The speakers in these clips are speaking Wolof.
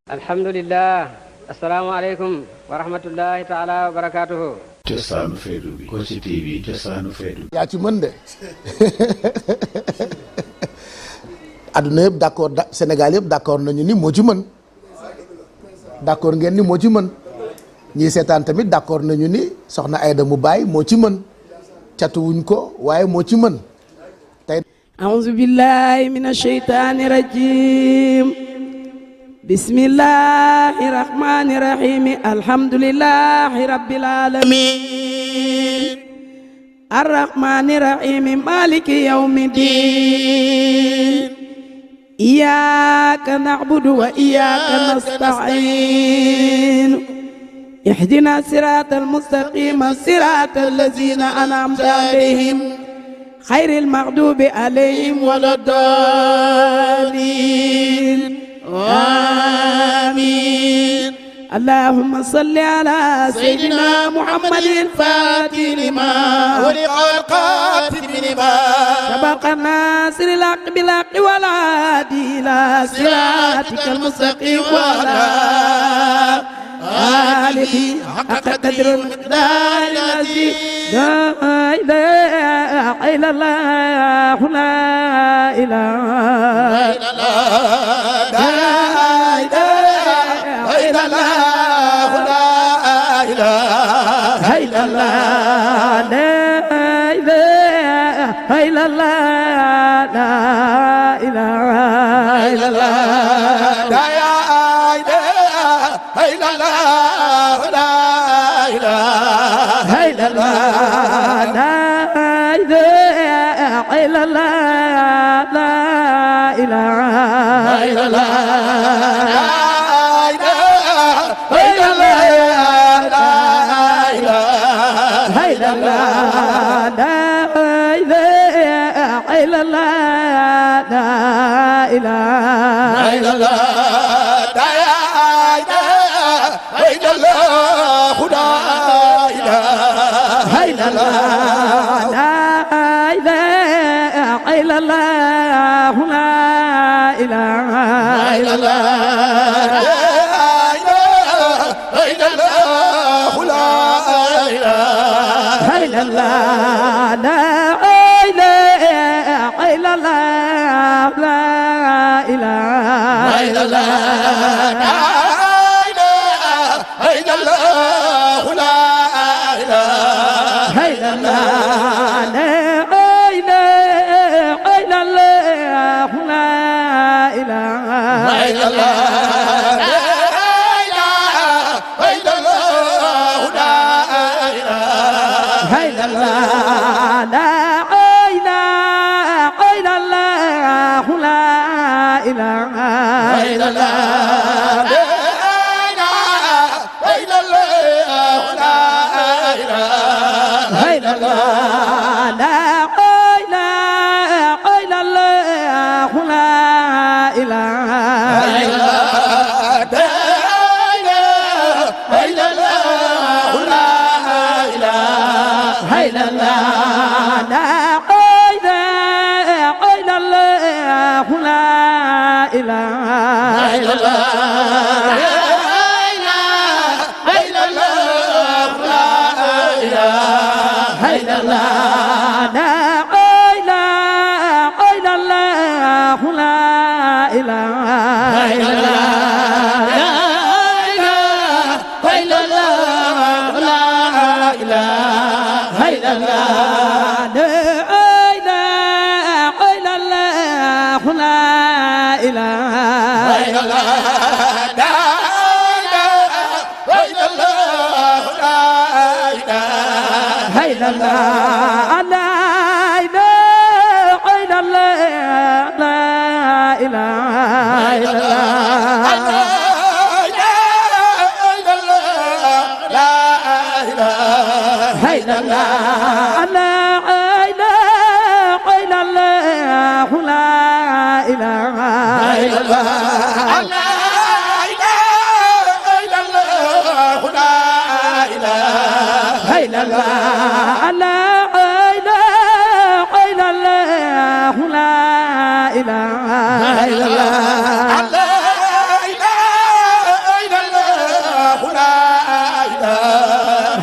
alhamdulillah asalaamaaleykum wa rahmatullahi taala wa barakaatuhu. cosaanu feetu bi Kossy TV cosaanu feetu. yaa ci mën de adduna yëpp d'accord Sénégal yëpp d'accord nañu ni moo ci mën d'accord ngeen ni moo ci mën ñii seetaan tamit d'accord nañu ni soxna Aïda mu baay moo ci mën catuwuñ ko waaye moo ci mën tey. a'uuzu billahi minash shaytaani rajiim. bismillahi rahmani rahim alhamdulillahi rabbil alamin arrahmani rahim maliki yawmiddin iyyaka na'budu wa iyyaka nasta'in ihdina siratal mustaqim siratal ladzina an'amta alayhim ghayril maghdubi alayhim waladdallin آمين اللهم صل على سيدنا محمد الفاتح لما ولق القاتم لما سبق الناصر الحق بالحق والهادي إلى صراطك المستقيم وعلى آله حق قدر المقدار الذي لا إله إلا الله لا إله إلا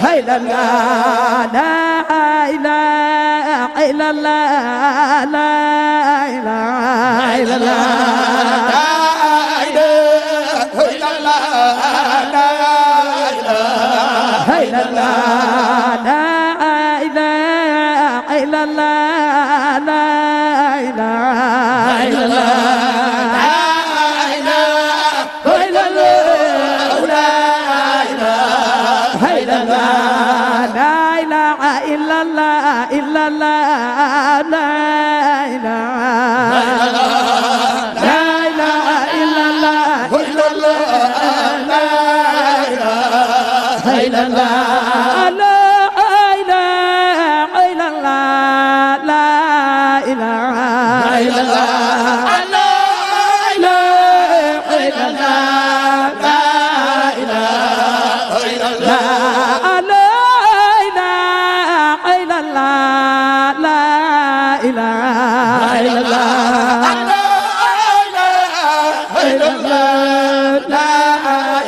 إلا الله لا إله إلا الله لا إله إلا الله إلا الله لا إله إلا الله لا إله إلا الله لا إله إلا الله لا إله إلا الله إلا الله لا إله لا إله إلا الله إلا الله لا إله إلا الله لا إله إلا الله لا إله إلا الله لا إله إلا الله لا إله إلا الله لا إله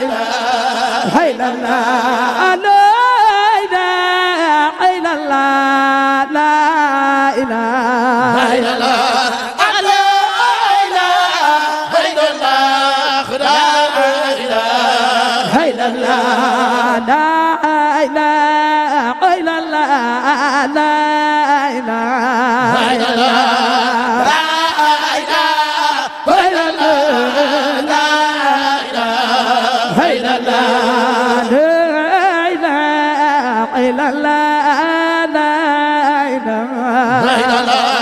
إلا الله لا إله إلا الله إلا الله لا إله إلا الله لا إله إلا الله لا إله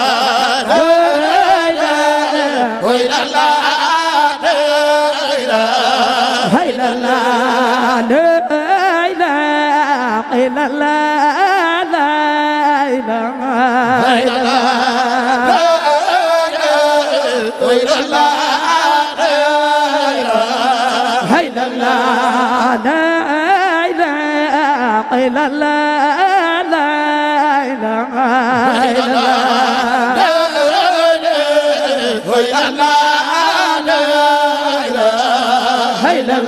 إلا الله إلا الله لا إله إلا الله لا إله إلا الله إلا الله لا إله إلا الله لا إله إلا الله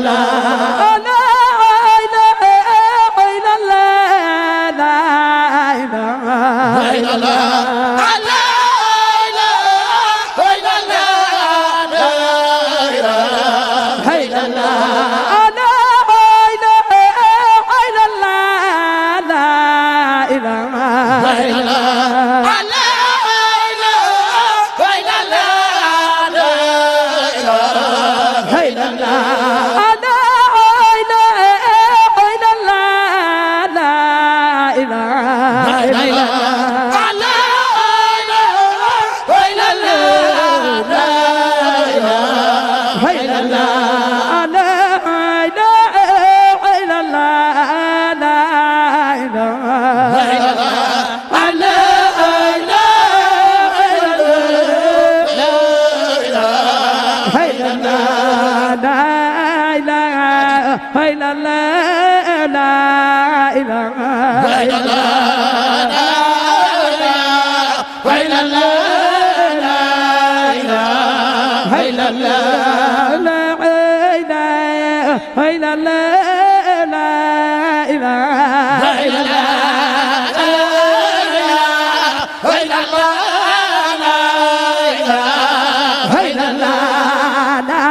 إلا الله إلا الله لا إله إلا الله لا إله إلا الله إلا الله إلا الله لا إله إلا الله لا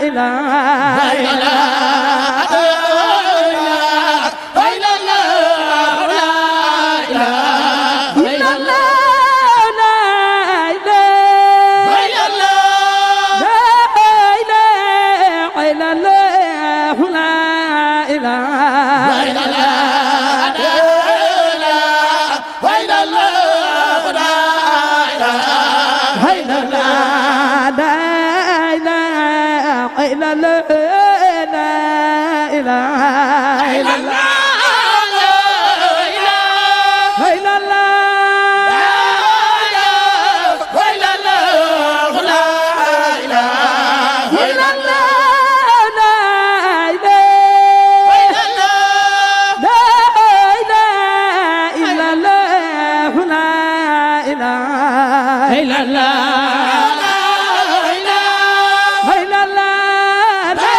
إله إلا الله إلا الله إلا الله لا إله إلا الله لا إله إلا الله إلا الله لا إله إلا الله لا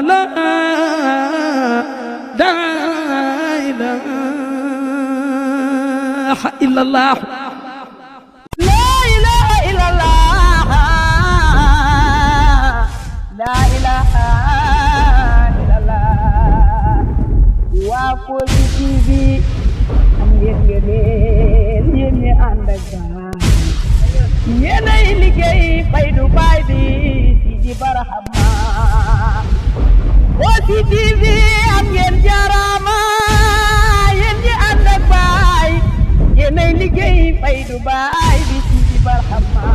la ilaha illallah la ilaha illallah la ilaha illallah waa Kossy TV am ngeen ngeen yéen ñi ànd ak gaal yéenay liggéey Faydu baay bi Sidi Barhama Kossy TV am ngeen jaaraama yéen ñi ànd ak baay yéenay liggéey Faydu baay bi Sidi Barhama